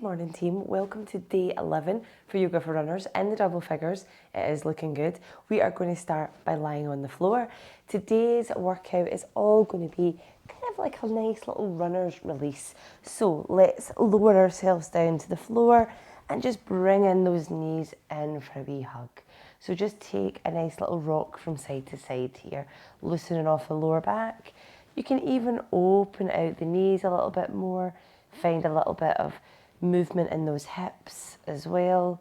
morning team, welcome to day 11 for Yoga for Runners in the double figures. It is looking good. We are going to start by lying on the floor. Today's workout is all going to be kind of like a nice little runner's release. So let's lower ourselves down to the floor and just bring in those knees in for a wee hug. So just take a nice little rock from side to side here, loosening off the lower back. You can even open out the knees a little bit more, find a little bit of movement in those hips as well.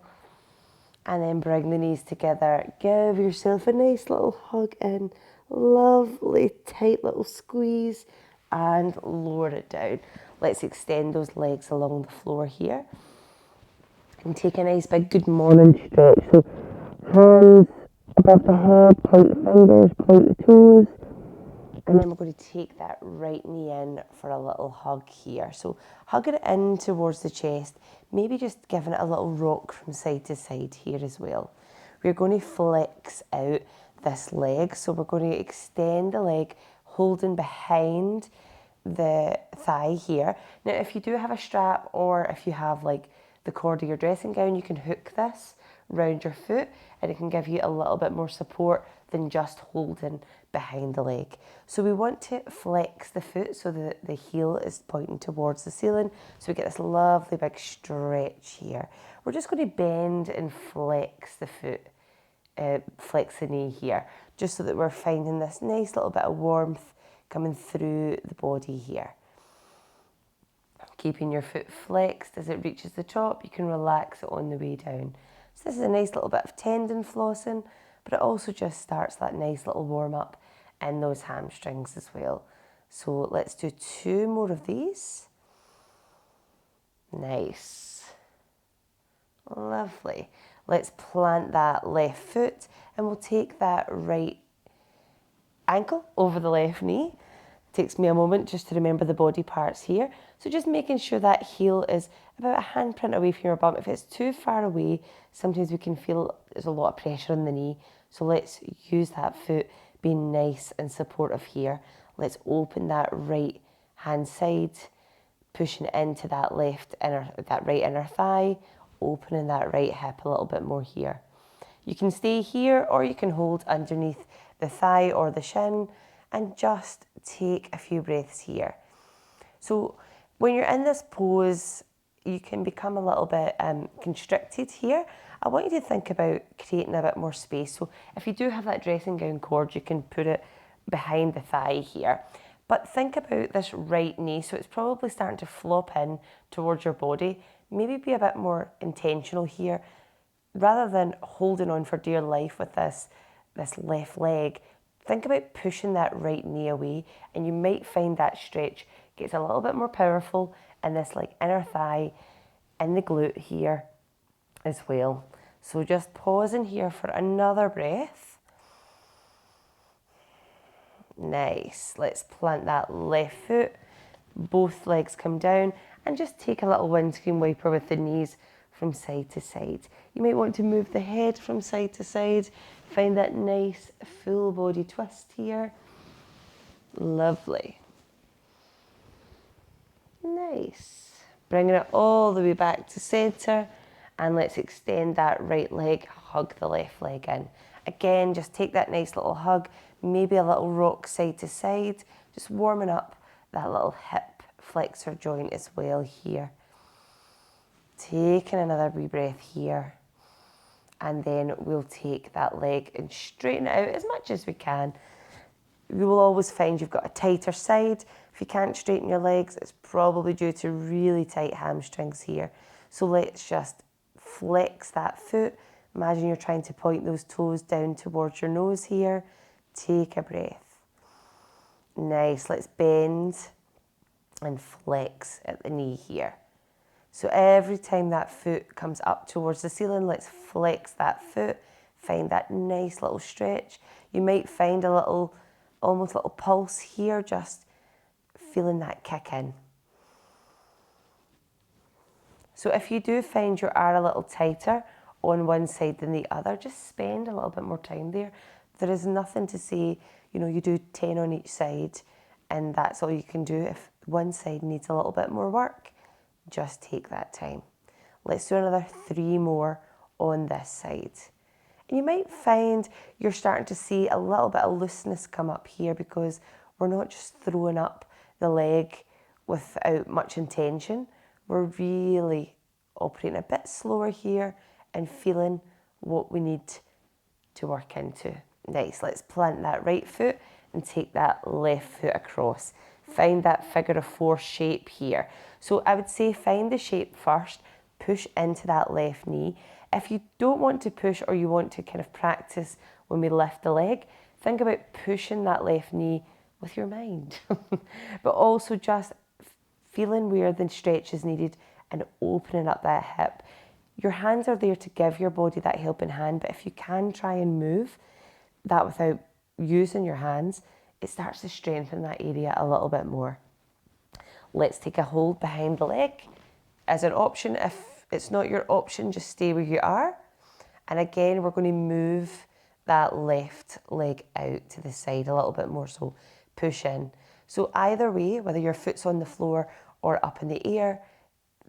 And then bring the knees together. Give yourself a nice little hug in. Lovely, tight little squeeze. And lower it down. Let's extend those legs along the floor here. And take a nice big good morning stretch. So hands above the head, point the fingers, point the toes. And then we're going to take that right knee in for a little hug here. So hugging it in towards the chest, maybe just giving it a little rock from side to side here as well. We're going to flex out this leg. So we're going to extend the leg, holding behind the thigh here. Now, if you do have a strap or if you have like the cord of your dressing gown, you can hook this round your foot and it can give you a little bit more support than just holding behind the leg. So we want to flex the foot so that the heel is pointing towards the ceiling. So we get this lovely big stretch here. We're just going to bend and flex the foot, flex the knee here, just so that we're finding this nice little bit of warmth coming through the body here. Keeping your foot flexed as it reaches the top, you can relax it on the way down. So this is a nice little bit of tendon flossing, but it also just starts that nice little warm up in those hamstrings as well. So let's do 2 more of these. Nice. Lovely. Let's plant that left foot and we'll take that right ankle over the left knee. Takes me a moment just to remember the body parts here. So just making sure that heel is about a handprint away from your bum. If it's too far away, sometimes we can feel there's a lot of pressure on the knee. So let's use that foot, being nice and supportive here. Let's open that right hand side, pushing into that right inner thigh, opening that right hip a little bit more here. You can stay here or you can hold underneath the thigh or the shin and just take a few breaths here. So when you're in this pose, you can become a little bit constricted here. I want you to think about creating a bit more space. So if you do have that dressing gown cord, you can put it behind the thigh here. But think about this right knee. So it's probably starting to flop in towards your body. Maybe be a bit more intentional here. Rather than holding on for dear life with this left leg, think about pushing that right knee away and you might find that stretch gets a little bit more powerful in this like inner thigh, in the glute here as well. So just pausing here for another breath. Nice. Let's plant that left foot. Both legs come down and just take a little windscreen wiper with the knees from side to side. You might want to move the head from side to side. Find that nice full body twist here. Lovely. Nice. Bringing it all the way back to center. And let's extend that right leg, hug the left leg in. Again, just take that nice little hug, maybe a little rock side to side, just warming up that little hip flexor joint as well here. Taking another wee breath here. And then we'll take that leg and straighten it out as much as we can. You will always find you've got a tighter side. If you can't straighten your legs, it's probably due to really tight hamstrings here. So let's just flex that foot. Imagine you're trying to point those toes down towards your nose here. Take a breath. Nice. Let's bend and flex at the knee here. So every time that foot comes up towards the ceiling, let's flex that foot. Find that nice little stretch. You might find a little, almost little pulse here, just feeling that kick in. So if you do find you are a little tighter on one side than the other, just spend a little bit more time there. There is nothing to say, you do 10 on each side and that's all you can do. If one side needs a little bit more work, just take that time. Let's do another 3 more on this side. And you might find you're starting to see a little bit of looseness come up here because we're not just throwing up the leg without much intention. We're really operating a bit slower here and feeling what we need to work into. Nice, let's plant that right foot and take that left foot across. Find that figure of 4 shape here. So I would say find the shape first, push into that left knee. If you don't want to push or you want to kind of practice when we lift the leg, think about pushing that left knee with your mind, but also just feeling where the stretch is needed and opening up that hip. Your hands are there to give your body that helping hand, but if you can try and move that without using your hands, it starts to strengthen that area a little bit more. Let's take a hold behind the leg as an option. If it's not your option, just stay where you are. And again, we're going to move that left leg out to the side a little bit more, so push in. So either way, whether your foot's on the floor or up in the air,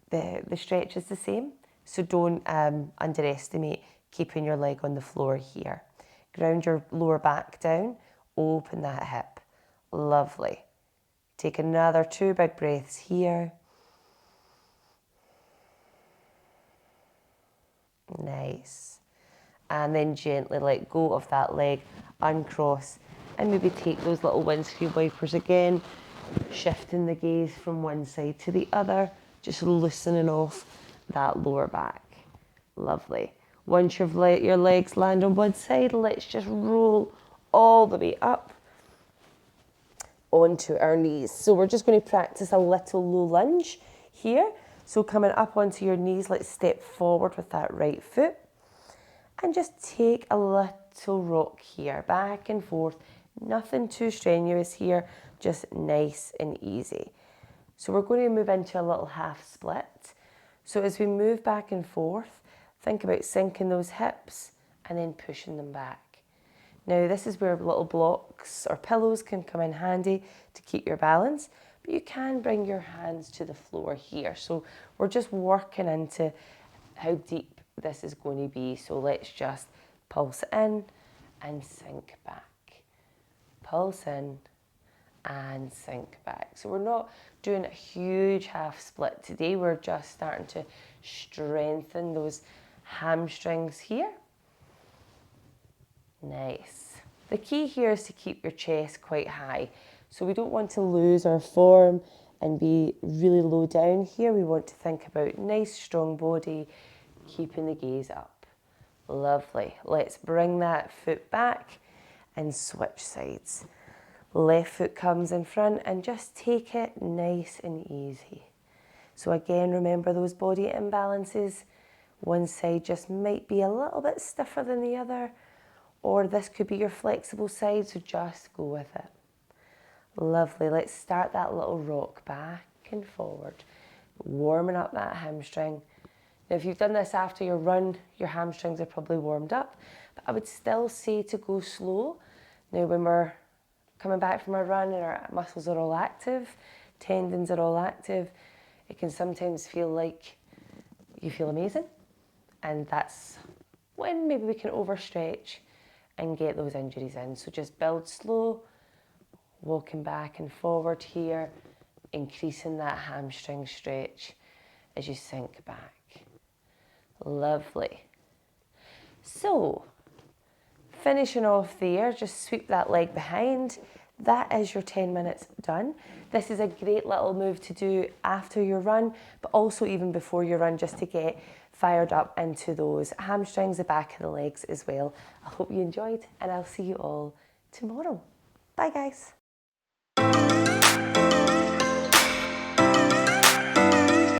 the stretch is the same. So don't underestimate keeping your leg on the floor here. Ground your lower back down, open that hip. Lovely. Take another 2 big breaths here. Nice. And then gently let go of that leg, uncross, and maybe take those little windscreen wipers again, shifting the gaze from one side to the other, just loosening off that lower back. Lovely. Once you've let your legs land on one side, let's just roll all the way up onto our knees. So we're just going to practice a little low lunge here. So coming up onto your knees, let's step forward with that right foot and just take a little rock here, back and forth. Nothing too strenuous here, just nice and easy. So we're going to move into a little half split. So as we move back and forth, think about sinking those hips and then pushing them back. Now this is where little blocks or pillows can come in handy to keep your balance, but you can bring your hands to the floor here. So we're just working into how deep this is going to be. So let's just pulse in and sink back. Pulse in and sink back. So we're not doing a huge half split today. We're just starting to strengthen those hamstrings here. Nice. The key here is to keep your chest quite high. So we don't want to lose our form and be really low down here. We want to think about nice strong body, keeping the gaze up. Lovely. Let's bring that foot back and switch sides. Left foot comes in front and just take it nice and easy. So again, remember those body imbalances. One side just might be a little bit stiffer than the other, or this could be your flexible side, so just go with it. Lovely. Let's start that little rock back and forward, warming up that hamstring. Now, if you've done this after your run, your hamstrings are probably warmed up, but I would still say to go slow. Now, when we're coming back from our run and our muscles are all active, tendons are all active, it can sometimes feel like you feel amazing. And that's when maybe we can overstretch and get those injuries in. So just build slow, walking back and forward here, increasing that hamstring stretch as you sink back. Lovely. So, finishing off there, just sweep that leg behind. That is your 10 minutes done. This is a great little move to do after your run, but also even before your run, just to get fired up into those hamstrings, the back of the legs as well. I hope you enjoyed, and I'll see you all tomorrow. Bye guys.